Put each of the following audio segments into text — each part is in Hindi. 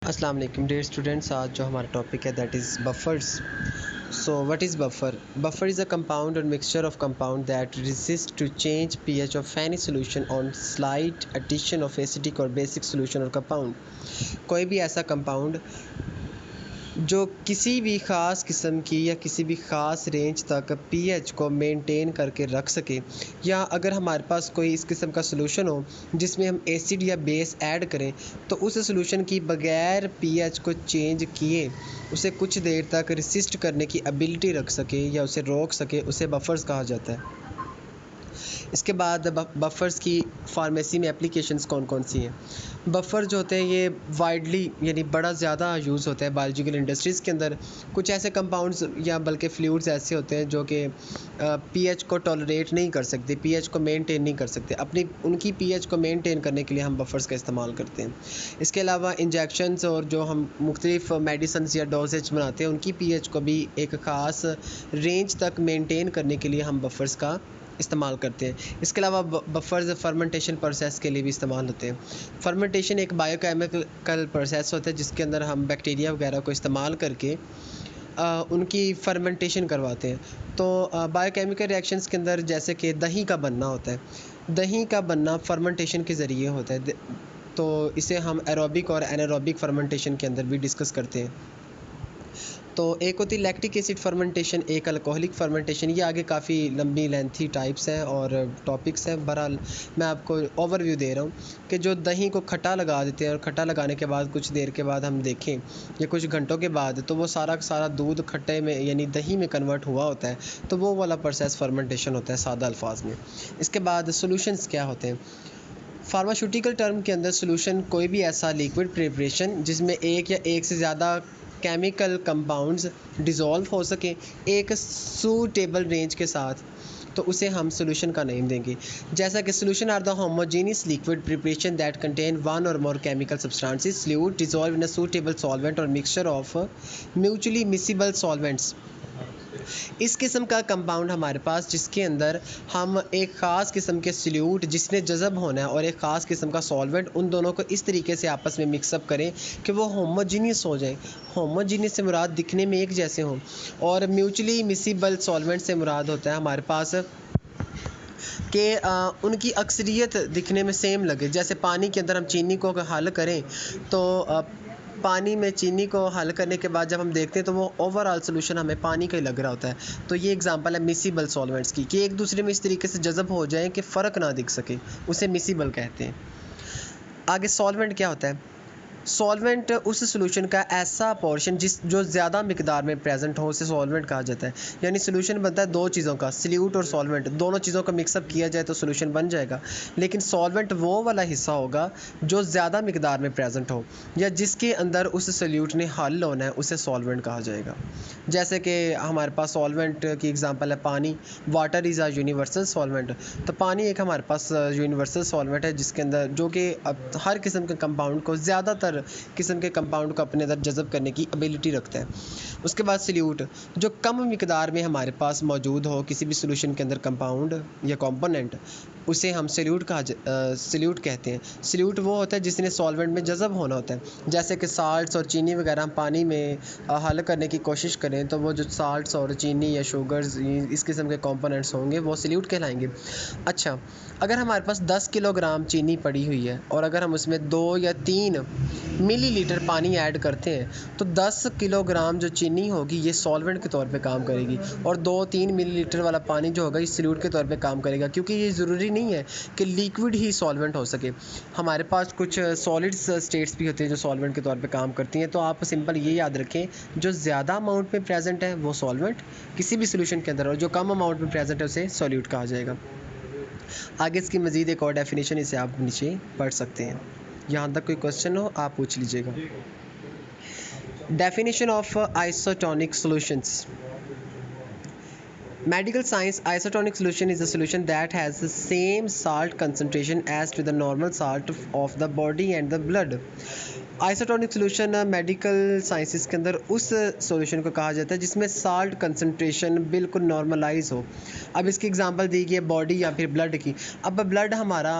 अस्सलाम वालेकुम डियर स्टूडेंट्स। आज जो हमारा टॉपिक है that is buffers. So what is buffer? Buffer is a compound or mixture of compound that resist to change pH of any solution on slight addition of acidic or basic solution or compound. कोई भी ऐसा कंपाउंड जो किसी भी ख़ास किस्म की या किसी भी ख़ास रेंज तक पीएच को मेंटेन करके रख सके, या अगर हमारे पास कोई इस किस्म का सॉल्यूशन हो जिसमें हम एसिड या बेस ऐड करें तो उस सॉल्यूशन की बगैर पीएच को चेंज किए उसे कुछ देर तक रेसिस्ट करने की एबिलिटी रख सके या उसे रोक सके, उसे बफर्स कहा जाता है। इसके बाद बफ़र्स की फार्मेसी में एप्लीकेशंस कौन कौन सी हैं? बफ़र जो होते हैं ये वाइडली यानी बड़ा ज़्यादा यूज़ होता है बायोलॉजिकल इंडस्ट्रीज़ के अंदर। कुछ ऐसे कंपाउंड्स या बल्कि फ्लूइड्स ऐसे होते हैं जो कि पीएच को टॉलरेट नहीं कर सकते, पीएच को मेंटेन नहीं कर सकते। अपनी उनकी पीएच को मेंटेन करने के लिए हम बफ़र्स का इस्तेमाल करते हैं। इसके अलावा इंजेक्शंस और जो हम मुख्तलिफ़ मेडिसिन्स या डोजेज बनाते हैं उनकी पीएच को भी एक ख़ास रेंज तक मेंटेन करने के लिए हम बफ़र्स का इस्तेमाल करते हैं। इसके अलावा बफ़र्स फर्मेंटेशन प्रोसेस के लिए भी इस्तेमाल होते हैं। फर्मेंटेशन एक बायोकेमिकल प्रोसेस होता है जिसके अंदर हम बैक्टीरिया वगैरह को इस्तेमाल करके उनकी फर्मेंटेशन करवाते हैं। तो बायोकेमिकल रिएक्शंस के अंदर जैसे कि दही का बनना होता है, दही का बनना फर्मेंटेशन के ज़रिए होता है। तो इसे हम एरोबिक और एनारोबिक फर्मेंटेशन के अंदर भी डिस्कस करते हैं। तो एक होती है लैक्टिक एसिड फर्मेंटेशन, एक अल्कोहलिक फर्मेंटेशन। ये आगे काफ़ी लंबी लेंथी टाइप्स हैं और टॉपिक्स हैं। बहरहाल मैं आपको ओवरव्यू दे रहा हूँ कि जो दही को खट्टा लगा देते हैं और खट्टा लगाने के बाद कुछ देर के बाद हम देखें या कुछ घंटों के बाद तो वो सारा सारा दूध खट्टे में यानी दही में कन्वर्ट हुआ होता है। तो वो वाला प्रोसेस फर्मेंटेशन होता है सादा अल्फाज में। इसके बाद सॉल्यूशंस क्या होते हैं? फार्मास्यूटिकल टर्म के अंदर सॉल्यूशन कोई भी ऐसा लिक्विड प्रिपरेशन जिसमें एक या एक से ज़्यादा केमिकल कंपाउंड्स डिज़ोल्व हो सके एक सूटेबल रेंज के साथ, तो उसे हम सॉल्यूशन का नेम देंगे। जैसा कि solution are the homogeneous liquid preparation that contain one or more chemical substances fluid dissolve in a suitable solvent or mixture of mutually miscible solvents. इस किस्म का कंपाउंड हमारे पास जिसके अंदर हम एक ख़ास किस्म के सल्यूट जिसने जज़ब होना है और एक ख़ास किस्म का सॉल्वेंट, उन दोनों को इस तरीके से आपस में मिक्सअप करें कि वो होमोजीनियस हो जाए। होमोजीनियस से मुराद दिखने में एक जैसे हों, और म्यूचुअली मिसिबल सॉल्वेंट से मुराद होता है हमारे पास कि उनकी अक्सरियत दिखने में सेम लगे। जैसे पानी के अंदर हम चीनी को हल करें तो पानी में चीनी को हल करने के बाद जब हम देखते हैं तो वो ओवरऑल सोल्यूशन हमें पानी का ही लग रहा होता है। तो ये एग्जांपल है मिसिबल सॉल्वेंट्स की कि एक दूसरे में इस तरीके से जज़ब हो जाएं कि फ़र्क ना दिख सके, उसे मिसिबल कहते हैं। आगे सॉल्वेंट क्या होता है? सॉल्वेंट उस सॉल्यूशन का ऐसा पोर्शन जो ज़्यादा मिकदार में प्रेजेंट हो उसे सॉल्वेंट कहा जाता है। यानी सॉल्यूशन बनता है दो चीज़ों का, सल्यूट और सॉल्वेंट, दोनों चीज़ों का मिक्सअप किया जाए तो सॉल्यूशन बन जाएगा। लेकिन सॉल्वेंट वो वाला हिस्सा होगा जो ज़्यादा मिकदार में प्रेजेंट हो या जिसके अंदर उस सल्यूट ने हल होना है, उसे सॉल्वेंट कहा जाएगा। जैसे कि हमारे पास सॉल्वेंट की एग्जांपल है पानी। Water is a universal solvent. तो पानी एक हमारे पास यूनिवर्सल सॉल्वेंट है जिसके अंदर जो कि हर किस्म के कंपाउंड को, ज़्यादातर किस्म के कंपाउंड को अपने अंदर जज़ब करने की एबिलिटी रखता है। उसके बाद सल्यूट जो कम मिकदार में हमारे पास मौजूद हो किसी भी सॉल्यूशन के अंदर कंपाउंड या कंपोनेंट, उसे हम सल्यूट कहते हैं। सल्यूट वो होता है जिसने सॉल्वेंट में जज़ब होना होता है। जैसे कि साल्ट्स और चीनी वगैरह हम पानी में हल करने की कोशिश करें तो वो जो साल्ट्स और चीनी या शुगर्स इस किस्म के कंपोनेंट्स होंगे वो सल्यूट कहलाएंगे। अच्छा, अगर हमारे पास 10 किलोग्राम चीनी पड़ी हुई है और अगर हम उसमें 2 या 3 मिलीलीटर पानी ऐड करते हैं तो 10 किलोग्राम जो चीनी होगी ये सॉल्वेंट के तौर पे काम करेगी और 2-3 मिलीलीटर वाला पानी जो होगा ये सल्यूट के तौर पे काम करेगा, क्योंकि ये ज़रूरी नहीं है कि लिक्विड ही सॉल्वेंट हो सके। हमारे पास कुछ सॉलिड्स स्टेट्स भी होती हैं जो सॉल्वेंट के तौर पे काम करती हैं। तो आप सिंपल ये याद रखें, जो ज़्यादा अमाउंट में प्रेजेंट है वो सॉल्वेंट किसी भी सोल्यूशन के अंदर, और जो कम अमाउंट में प्रेजेंट है उसे सॉल्यूट कहा जाएगा। आगे इसकी मज़ीद एक और डेफिनेशन इसे आप नीचे पढ़ सकते हैं। यहाँ तक कोई क्वेश्चन हो आप पूछ लीजिएगा। Definition of isotonic solutions. Medical science, isotonic solution is a solution that has the same salt concentration as to the normal salt of the body and the blood. Isotonic solution medical sciences के अंदर उस सॉल्यूशन को कहा जाता है जिसमें साल्ट कंसंट्रेशन बिल्कुल नॉर्मलाइज हो। अब इसकी एग्जांपल दी गई है बॉडी या फिर ब्लड की। अब ब्लड हमारा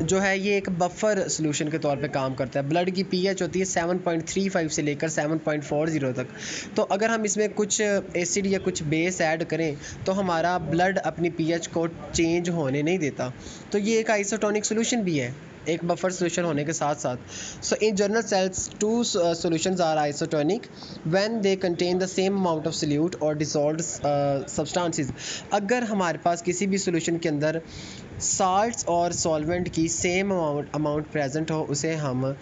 जो है ये एक बफर सोल्यूशन के तौर पे काम करता है। ब्लड की पीएच होती है 7.35 से लेकर 7.40 तक। तो अगर हम इसमें कुछ एसिड या कुछ बेस ऐड करें तो हमारा ब्लड अपनी पीएच को चेंज होने नहीं देता। तो ये एक आइसोटोनिक सोल्यूशन भी है, एक बफर सोल्यूशन होने के साथ साथ। So in general cells two solutions are isotonic when they contain the same amount of solute or dissolved substances. अगर हमारे पास किसी भी सोल्यूशन के अंदर साल्ट्स और सॉल्वेंट की सेम अमाउंट प्रेजेंट हो, उसे हम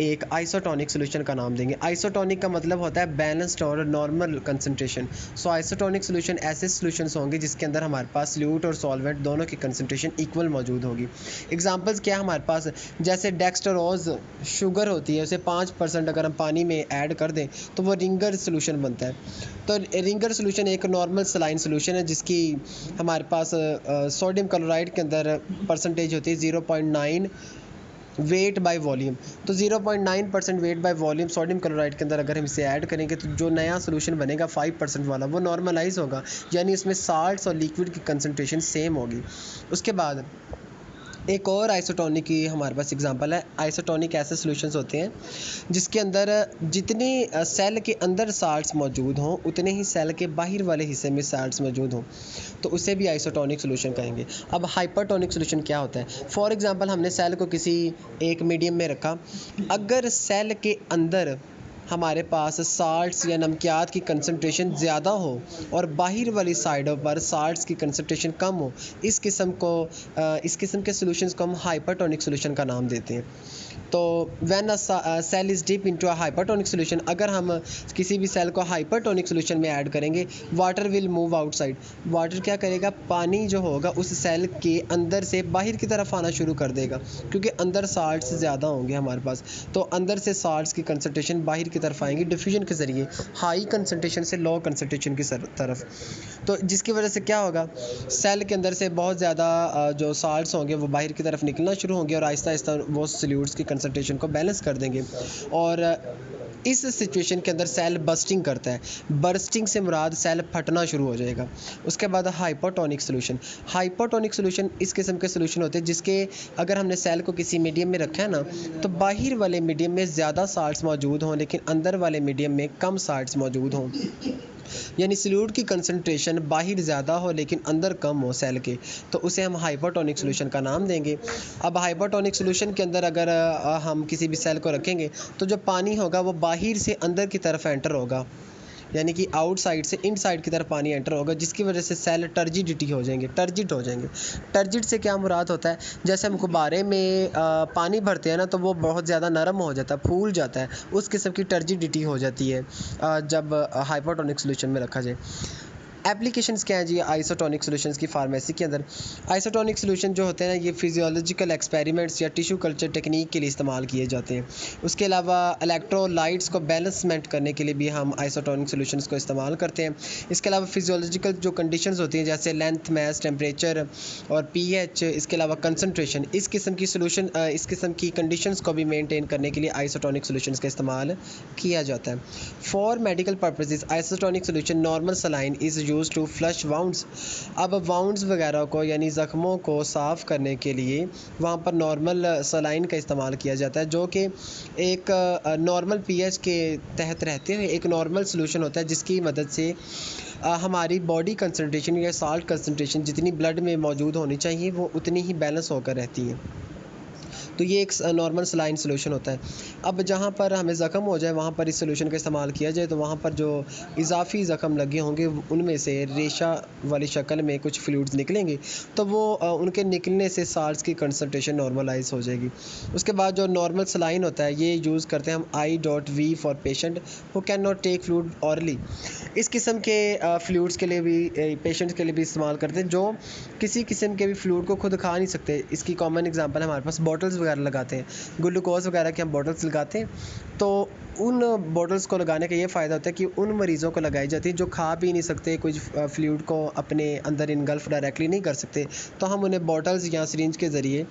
एक आइसोटोनिक सोल्यूशन का नाम देंगे। आइसोटोनिक का मतलब होता है बैलेंस्ड और नॉर्मल कंसंट्रेशन। सो आइसोटोनिक सोल्यूशन ऐसे सोल्यूशंस होंगे जिसके अंदर हमारे पास सोल्यूट और सॉल्वेंट दोनों की कंसंट्रेशन इक्वल मौजूद होगी। एग्जांपल्स क्या है हमारे पास, जैसे डेक्स्टरोज शुगर होती है, उसे 5% अगर हम पानी में ऐड कर दें तो वो रिंगर सोल्यूशन बनता है। तो रिंगर सोल्यूशन एक नॉर्मल सलाइन सोल्यूशन है जिसकी हमारे पास सोडियम क्लोराइड के अंदर परसेंटेज होती है 0.9 वेट बाय वॉल्यूम। तो 0.9% weight by volume sodium chloride के अंदर अगर हम इसे ऐड करेंगे तो जो नया सोल्यूशन बनेगा 5% वाला, वो नॉर्मलाइज होगा, यानी इसमें साल्ट्स और लिक्विड की कंसंट्रेशन सेम होगी। उसके बाद एक और आइसोटोनिक की हमारे पास एग्जांपल है। आइसोटोनिक ऐसे सॉल्यूशंस होते हैं जिसके अंदर जितने सेल के अंदर साल्ट्स मौजूद हों उतने ही सेल के बाहर वाले हिस्से में साल्ट्स मौजूद हों, तो उसे भी आइसोटोनिक सॉल्यूशन कहेंगे। अब हाइपरटोनिक सॉल्यूशन क्या होता है? फॉर एग्जांपल हमने सेल को किसी एक मीडियम में रखा, अगर सेल के अंदर हमारे पास साल्ट्स या नमकियात की कंसंट्रेशन ज़्यादा हो और बाहर वाली साइडों पर साल्ट्स की कंसंट्रेशन कम हो, इस किस्म के सॉल्यूशंस को हम हाइपरटोनिक सॉल्यूशन का नाम देते हैं। तो when a cell is dip into a hypertonic solution, अगर हम किसी भी सेल को हाइपरटोनिक सॉल्यूशन में ऐड करेंगे, water will move outside. Water क्या करेगा? पानी जो होगा उस सेल के अंदर से बाहर की तरफ आना शुरू कर देगा, क्योंकि अंदर साल्ट्स ज़्यादा होंगे हमारे पास, तो अंदर से साल्ट्स की कंसंट्रेशन बाहर की तरफ आएंगी डिफ्यूजन के ज़रिए, हाई कंसंट्रेशन से लो कंसंट्रेशन की तरफ। तो जिसकी वजह से क्या होगा, सेल के अंदर से बहुत ज़्यादा जो साल्ट्स होंगे वो बाहर की तरफ निकलना शुरू होंगे और आहिस्ता आहिस्ता वो सॉल्यूट्स की कंसंट्रेशन को बैलेंस कर देंगे। और इस सिचुएशन के अंदर सेल बर्स्टिंग करता है। बर्स्टिंग से मुराद सेल फटना शुरू हो जाएगा। उसके बाद हाइपोटोनिक सोल्यूशन। हाइपोटोनिक सोल्यूशन इस किस्म के सोल्यूशन होते हैं जिसके अगर हमने सेल को किसी मीडियम में रखा है ना, तो बाहर वाले मीडियम में ज़्यादा साल्ट्स मौजूद हों लेकिन अंदर वाले मीडियम में कम साल्ट्स मौजूद हों, यानी सॉल्यूट की कंसंट्रेशन बाहर ज़्यादा हो लेकिन अंदर कम हो सेल के, तो उसे हम हाइपोटोनिक सॉल्यूशन का नाम देंगे। अब हाइपोटोनिक सॉल्यूशन के अंदर अगर हम किसी भी सेल को रखेंगे तो जो पानी होगा वो बाहर से अंदर की तरफ एंटर होगा, यानी कि आउटसाइड से इनसाइड की तरफ पानी एंटर होगा, जिसकी वजह से सेल टर्जिडिटी हो जाएंगे, टर्जिड हो जाएंगे। टर्जिड से क्या मुराद होता है? जैसे हम गुब्बारे में पानी भरते हैं ना, तो वो बहुत ज़्यादा नरम हो जाता है, फूल जाता है, उस किस्म की टर्जिडिटी हो जाती है जब हाइपोटोनिक सोल्यूशन में रखा जाए। एप्लीकेशंस क्या है जी आइसोटोनिक सॉल्यूशंस की फार्मेसी के अंदर? आइसोटोनिक सॉल्यूशन जो होते हैं ना, ये फिजियोलॉजिकल एक्सपेरिमेंट्स या टिश्यू कल्चर टेक्निक के लिए इस्तेमाल किए जाते हैं। उसके अलावा इलेक्ट्रोलाइट्स को बैलेंसमेंट करने के लिए भी हम आइसोटोनिक सॉल्यूशंस को इस्तेमाल करते हैं। इसके अलावा फिजियोलॉजिकल जो कंडीशंस होती हैं जैसे लेंथ, मैस, टेम्परेचर और पीएच, इसके अलावा कंसंट्रेशन, इस किस्म की कंडीशंस को भी मेंटेन करने के लिए आइसोटोनिक सॉल्यूशंस का इस्तेमाल किया जाता है। For medical purposes isotonic solution normal saline is use to flush wounds. अब वाउंड्स वगैरह को यानी ज़ख्मों को साफ़ करने के लिए वहाँ पर नॉर्मल सलाइन का इस्तेमाल किया जाता है, जो कि एक नॉर्मल पीएच के तहत रहते हुए एक नॉर्मल सॉल्यूशन होता है, जिसकी मदद से हमारी बॉडी कंसंट्रेशन या साल्ट कंसंट्रेशन जितनी ब्लड में मौजूद होनी चाहिए वो उतनी ही बैलेंस होकर रहती है। तो ये एक नॉर्मल सलाइन सोल्यूशन होता है। अब जहाँ पर हमें ज़ख़म हो जाए वहाँ पर इस सोल्यूशन का इस्तेमाल किया जाए तो वहाँ पर जो इजाफी ज़ख़म लगे होंगे उनमें से रेशा वाली शक्ल में कुछ फ्लूइड्स निकलेंगे, तो वो उनके निकलने से साल्ट्स की कंसंट्रेशन नॉर्मलाइज हो जाएगी। उसके बाद जो नॉर्मल सलाइन होता है ये यूज़ करते हैं हम I.V for patient who can not take fluid orally. इस किस्म के फ्लूइड्स के लिए भी पेशेंट्स के लिए भी इस्तेमाल करते हैं जो किसी किस्म के भी फ्लूइड को खुद खा नहीं सकते। इसकी कॉमन एग्जांपल हमारे पास बॉटल्स वगैरह लगाते हैं, ग्लूकोज वगैरह की हम बॉटल्स लगाते हैं, तो उन बॉटल्स को लगाने का ये फ़ायदा होता है कि उन मरीज़ों को लगाई जाती है जो खा भी नहीं सकते, कुछ फ्लूइड को अपने अंदर इनगल्फ डायरेक्टली नहीं कर सकते, तो हम उन्हें बॉटल्स या सिरिंज के ज़रिए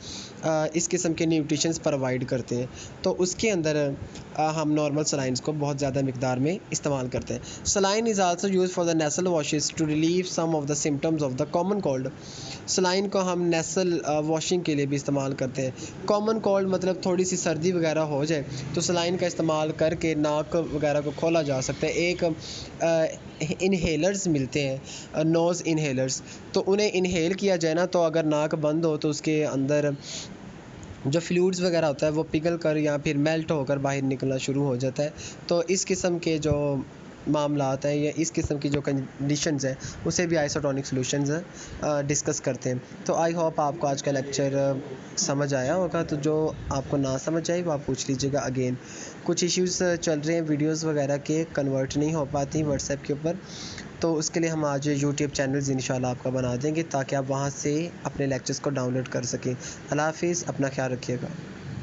इस किस्म के न्यूट्रिशंस प्रोवाइड करते हैं। तो उसके अंदर हम नॉर्मल सलाइंस को बहुत ज़्यादा मिकदार में इस्तेमाल करते हैं। Saline is also use for the nasal washes to relieve some of the symptoms of the common cold. Saline को हम नेसल वॉशिंग के लिए भी इस्तेमाल करते हैं। कॉमन कोल्ड मतलब थोड़ी सी सर्दी वगैरह हो जाए तो सलाइन का इस्तेमाल करके नाक वगैरह को खोला जा सकता है। एक इनहेलर्स मिलते हैं, नोज़ इनहेलर्स, तो उन्हें इनहेल किया जाए ना, तो अगर नाक बंद हो तो उसके अंदर जो फ्लूइड्स वगैरह होता है वो पिघल कर या फिर मेल्ट होकर बाहर निकलना शुरू हो जाता है। तो इस किस्म के जो मामलात हैं या इस किस्म की जो कंडीशंस हैं उसे भी आइसोटोनिक सॉल्यूशंस डिस्कस करते हैं। तो आई होप आपको आज का लेक्चर समझ आया होगा। तो जो आपको ना समझ आए वो आप पूछ लीजिएगा अगेन। कुछ इश्यूज़ चल रहे हैं वीडियोस वगैरह के, कन्वर्ट नहीं हो पाती व्हाट्सएप के ऊपर, तो उसके लिए हम आज यूट्यूब चैनल्स इंशाल्लाह आपका बना देंगे ताकि आप वहाँ से अपने लेक्चर्स को डाउनलोड कर सकें। अल्लाह हाफ़िज़, अपना ख्याल रखिएगा।